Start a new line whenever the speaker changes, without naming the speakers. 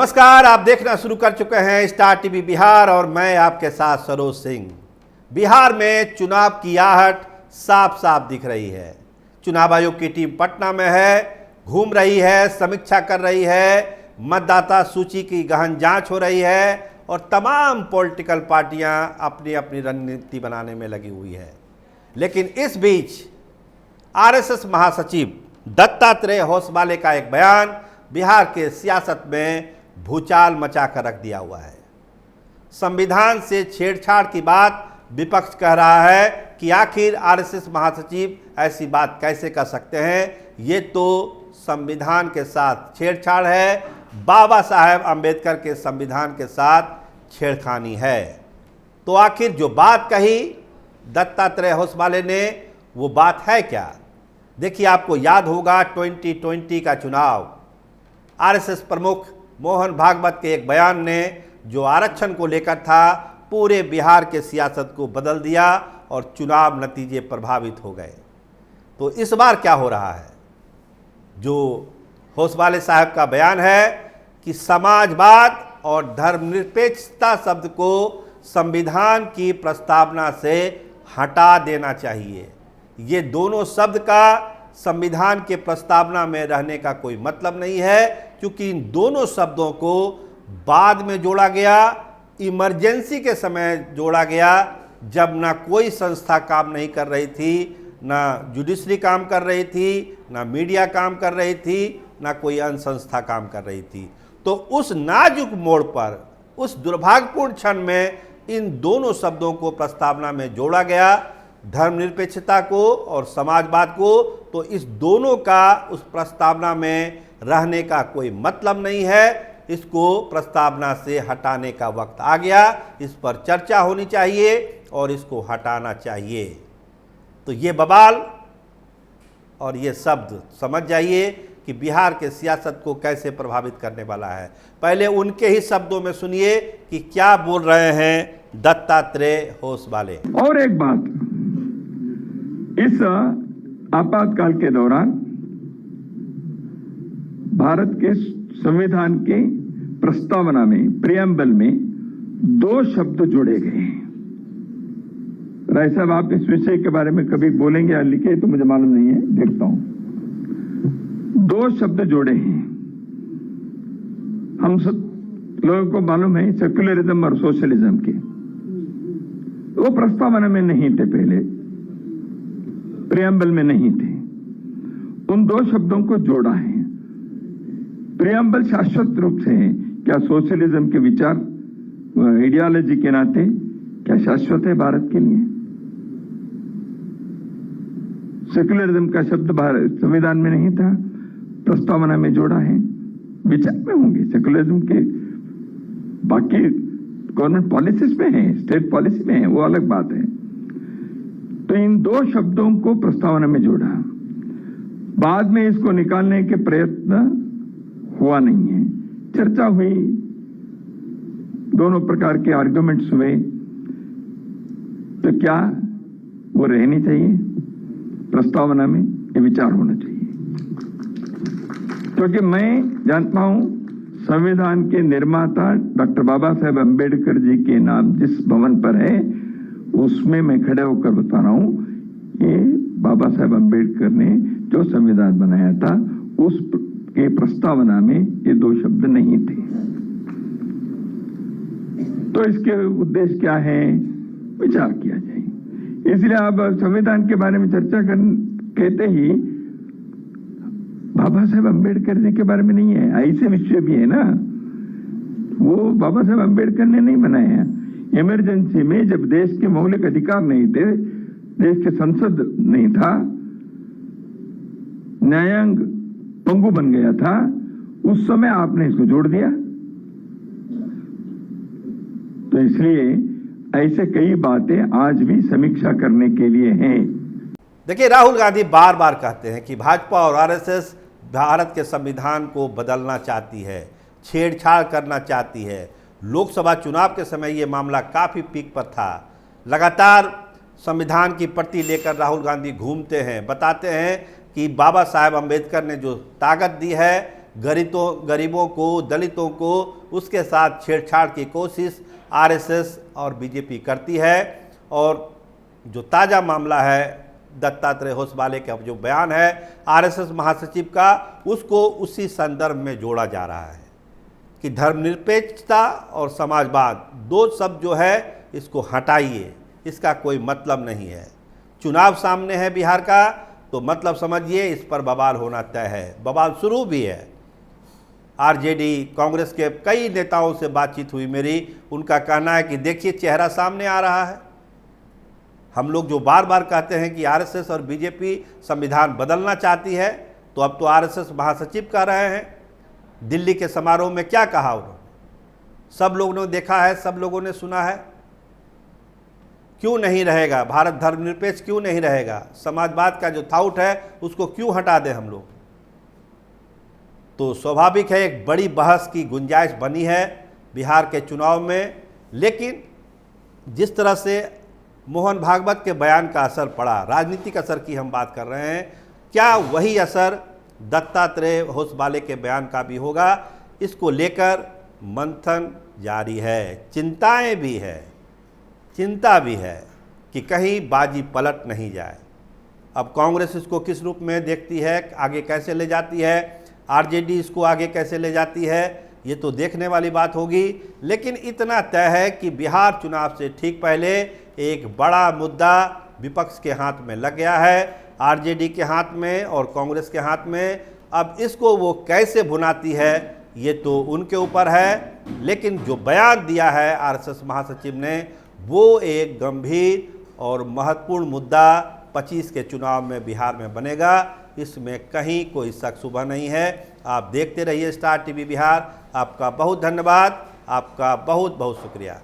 नमस्कार, आप देखना शुरू कर चुके हैं स्टार टीवी बिहार और मैं आपके साथ सरोज सिंह। बिहार में चुनाव की आहट साफ साफ दिख रही है। चुनाव आयोग की टीम पटना में है, घूम रही है, समीक्षा कर रही है, मतदाता सूची की गहन जांच हो रही है और तमाम पॉलिटिकल पार्टियां अपनी अपनी रणनीति बनाने में लगी हुई है। लेकिन इस बीच आरएसएस महासचिव दत्तात्रेय होसवाले का एक बयान बिहार के सियासत में भूचाल मचा कर रख दिया हुआ है। संविधान से छेड़छाड़ की बात विपक्ष कह रहा है कि आखिर आरएसएस महासचिव ऐसी बात कैसे कर सकते हैं, ये तो संविधान के साथ छेड़छाड़ है, बाबा साहेब अंबेडकर के संविधान के साथ छेड़खानी है। तो आखिर जो बात कही दत्तात्रेय होसवाले ने वो बात है क्या? देखिए, आपको याद होगा 2020 का चुनाव, आरएसएस प्रमुख मोहन भागवत के एक बयान ने जो आरक्षण को लेकर था पूरे बिहार के सियासत को बदल दिया और चुनाव नतीजे प्रभावित हो गए। तो इस बार क्या हो रहा है? जो होसवाले साहब का बयान है कि समाजवाद और धर्मनिरपेक्षता शब्द को संविधान की प्रस्तावना से हटा देना चाहिए। ये दोनों शब्द का संविधान के प्रस्तावना में रहने का कोई मतलब नहीं है, क्योंकि इन दोनों शब्दों को बाद में जोड़ा गया, इमरजेंसी के समय जोड़ा गया, जब ना कोई संस्था काम नहीं कर रही थी, ना जुडिशरी काम कर रही थी, ना मीडिया काम कर रही थी, ना कोई अन्य संस्था काम कर रही थी। तो उस नाजुक मोड़ पर, उस दुर्भाग्यपूर्ण क्षण में इन दोनों शब्दों को प्रस्तावना में जोड़ा गया, धर्मनिरपेक्षता को और समाजवाद को। तो इस दोनों का उस प्रस्तावना में रहने का कोई मतलब नहीं है। इसको प्रस्तावना से हटाने का वक्त आ गया, इस पर चर्चा होनी चाहिए और इसको हटाना चाहिए। तो ये बवाल और ये शब्द समझ जाइए कि बिहार के सियासत को कैसे प्रभावित करने वाला है। पहले उनके ही शब्दों में सुनिए कि क्या बोल रहे हैं दत्तात्रेय होसवाले।
और एक बात, इस आपातकाल के दौरान भारत के संविधान के प्रस्तावना में, प्रियम्बल में 2 शब्द जोड़े गए हैं। राय साहब, आप इस विषय के बारे में कभी बोलेंगे या लिखे तो मुझे मालूम नहीं है, देखता हूं। 2 शब्द जोड़े हैं। हम सब लोगों को मालूम है सेक्युलरिज्म और सोशलिज्म के, वो प्रस्तावना में नहीं थे, पहले प्रियम्बल में नहीं थे। उन 2 शब्दों को जोड़ा है। प्रियम्बल शाश्वत रूप से है। क्या सोशलिज्म के विचार आइडियोलॉजी के नाते क्या शाश्वत है भारत के लिए? सेक्युलरिज्म का शब्द भारत संविधान में नहीं था, प्रस्तावना में जोड़ा है। विचार में होंगे सेक्युलरिज्म के, बाकी गवर्नमेंट पॉलिसीज में है, स्टेट पॉलिसी में है, वो अलग बात है। तो इन 2 शब्दों को प्रस्तावना में जोड़ा। बाद में इसको निकालने के प्रयत्न हुआ नहीं है। चर्चा हुई, दोनों प्रकार के आर्गुमेंट्स हुए। तो क्या वो रहनी चाहिए प्रस्तावना में? ये विचार होना चाहिए, क्योंकि मैं जानता हूं संविधान के निर्माता डॉक्टर बाबा साहेब अंबेडकर जी के नाम जिस भवन पर है, उसमें मैं खड़े होकर बता रहा हूं, ये बाबा साहेब अंबेडकर ने जो संविधान बनाया था उस के प्रस्तावना में ये 2 शब्द नहीं थे। तो इसके उद्देश्य क्या है, विचार किया जाए। इसलिए आप संविधान के बारे में चर्चा कहते ही बाबा साहेब अंबेडकर जी के बारे में नहीं है, ऐसे विषय भी है ना। वो बाबा साहेब अंबेडकर ने नहीं बनाया। इमरजेंसी में जब देश के मौलिक अधिकार नहीं थे, देश के संसद नहीं था, न्यायांग पंगु बन गया था, उस समय आपने इसको जोड़ दिया। तो इसलिए ऐसे कई बातें आज भी समीक्षा करने के लिए हैं।
देखिए, राहुल गांधी बार बार कहते हैं कि भाजपा और आरएसएस भारत के संविधान को बदलना चाहती है, छेड़छाड़ करना चाहती है। लोकसभा चुनाव के समय ये मामला काफ़ी पीक पर था। लगातार संविधान की प्रति लेकर राहुल गांधी घूमते हैं, बताते हैं कि बाबा साहेब अंबेडकर ने जो ताकत दी है गरीबों को, दलितों को उसके साथ छेड़छाड़ की कोशिश आरएसएस और बीजेपी करती है। और जो ताज़ा मामला है दत्तात्रेय होसबाले का जो बयान है आरएसएस महासचिव का, उसको उसी संदर्भ में जोड़ा जा रहा है कि धर्मनिरपेक्षता और समाजवाद दो शब्द जो है इसको हटाइए, इसका कोई मतलब नहीं है। चुनाव सामने है बिहार का, तो मतलब समझिए इस पर बवाल होना तय है। बवाल शुरू भी है। आरजेडी कांग्रेस के कई नेताओं से बातचीत हुई मेरी, उनका कहना है कि देखिए चेहरा सामने आ रहा है। हम लोग जो बार बार कहते हैं कि आरएसएस और बीजेपी संविधान बदलना चाहती है, तो अब तो आरएसएस महासचिव कह रहे हैं। दिल्ली के समारोह में क्या कहा उन्होंने? सब लोगों ने देखा है, सब लोगों ने सुना है। क्यों नहीं रहेगा भारत धर्मनिरपेक्ष, क्यों नहीं रहेगा? समाजवाद का जो थाउट है उसको क्यों हटा दें हम लोग? तो स्वाभाविक है एक बड़ी बहस की गुंजाइश बनी है बिहार के चुनाव में। लेकिन जिस तरह से मोहन भागवत के बयान का असर पड़ा, राजनीतिक असर की हम बात कर रहे हैं, क्या वही असर दत्तात्रेय होसबाले के बयान का भी होगा? इसको लेकर मंथन जारी है। चिंताएं भी है, चिंता भी है कि कहीं बाजी पलट नहीं जाए। अब कांग्रेस इसको किस रूप में देखती है, आगे कैसे ले जाती है, आरजेडी इसको आगे कैसे ले जाती है, ये तो देखने वाली बात होगी। लेकिन इतना तय है कि बिहार चुनाव से ठीक पहले एक बड़ा मुद्दा विपक्ष के हाथ में लग गया है, आरजेडी के हाथ में और कांग्रेस के हाथ में। अब इसको वो कैसे भुनाती है ये तो उनके ऊपर है। लेकिन जो बयान दिया है आरएसएस महासचिव ने, वो एक गंभीर और महत्वपूर्ण मुद्दा 25 के चुनाव में बिहार में बनेगा, इसमें कहीं कोई शक शुबह नहीं है। आप देखते रहिए स्टार टीवी बिहार। आपका बहुत धन्यवाद, आपका बहुत बहुत शुक्रिया।